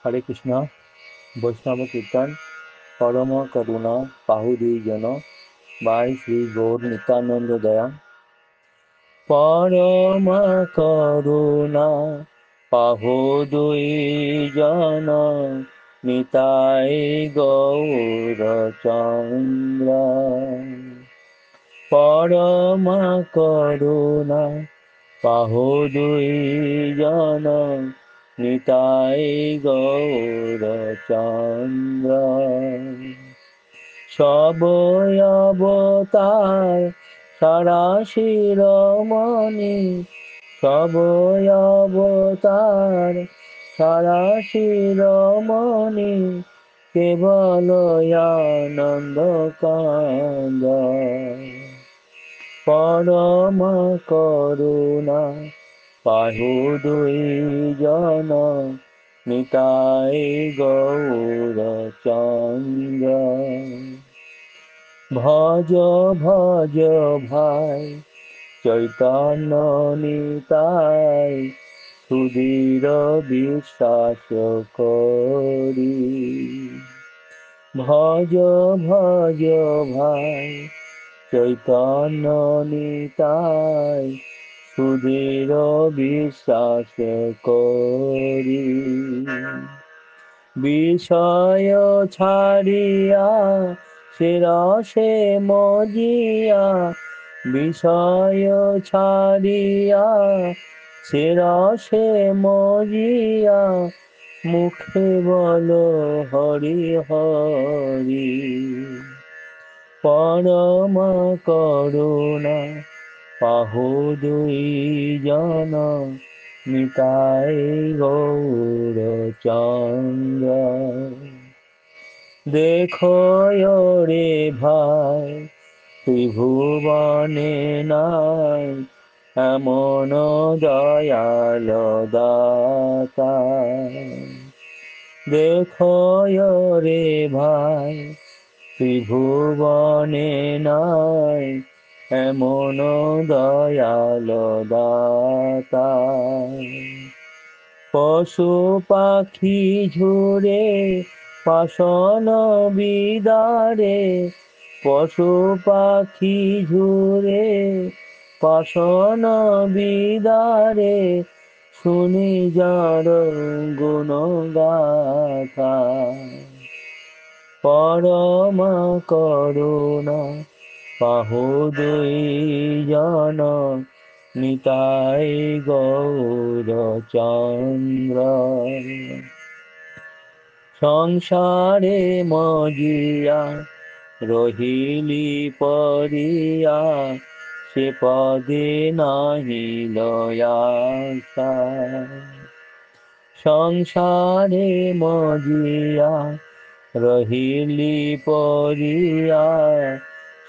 হরে কৃষ্ণ। বৈষ্ণব কীর্তন। পরম করুণা পাহু দুই জন, বাই শ্রী গৌর নিত্যানন্দ দয়া। পরম করুণা পাহু দুই জন, নিতাই গৌর চন্দ্র। পরম করুণা পাহু দুই জন, নিতাই গৌর চন্দ্র। সবই অবতার সারা শিরোমণি, সবই অবতার সারা শিরোমণি, কেবল আনন্দ কান্দ। পরম করুণা পাহু দুই জন, নিতাই গৌর চন্দ্র। ভজ ভজ ভাই চৈতন্য নিতাই, সুধীর বিশ্বাস করি। ভজ ভজ ভাই চৈতন্য নিতাই, সুধীর বিশ্বাস করি। বিষয় ছাড়িয়া সে রসে মজিয়া, বিষয় ছাড়িয়া সে রসে মজিয়া, মুখে বলো হরি হরি। পরম করুণা পাহু দুই জন, নিতাই গৌর চন্দ্র। দেখো রে ভাই ত্রিভুবনে নাই, এমন দয়াল দাতা। দেখো রে ভাই ত্রিভুবনে নাই, এমন দয়াল দাতা। পশু পাখি ঝুরে পাশন বিদারে, পশু পাখি ঝুরে পাশন বিদারে, শুনি যার গুণ গাথা। পরম করুণা পাহু দুই জন, নিতাই গৌর চন্দ্র। সংসারে মজিয়া রহিলি পরিয়া, সে পদে নাহি লয়াসা। সংসারে মজিয়া রহিলি পরিয়া,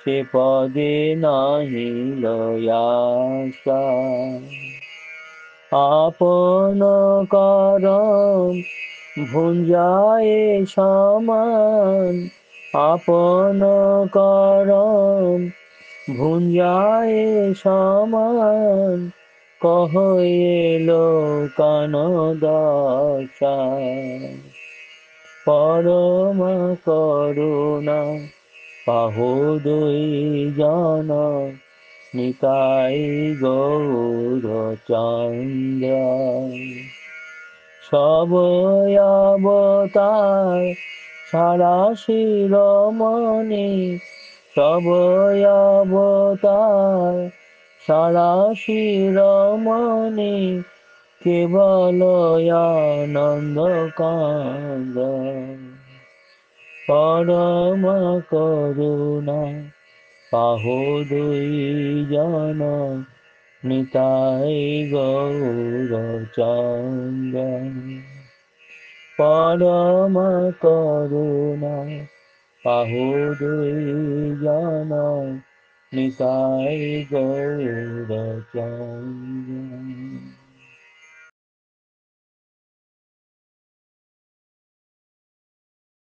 সে পদে নাহি লয়াসা। আপন করম ভুঞ্জায়ে সমান, আপন করম ভুঞ্জায়ে সমান, কহ এলো কান দশা। পরম করুণা পাহু দুই জন, নিতাই গৌর চন্দ্র। সবই অবতার সারা শিরোমণি, সবই অবতার সারা শিরোমণি, কেবল আনন্দ কান্দ। পরম করুণা পাহু দুই জন, নিতাই গৌর চন্দ্র। পরম করুণা পাহু দুই জন, নিতাই গৌর চন্দ্র।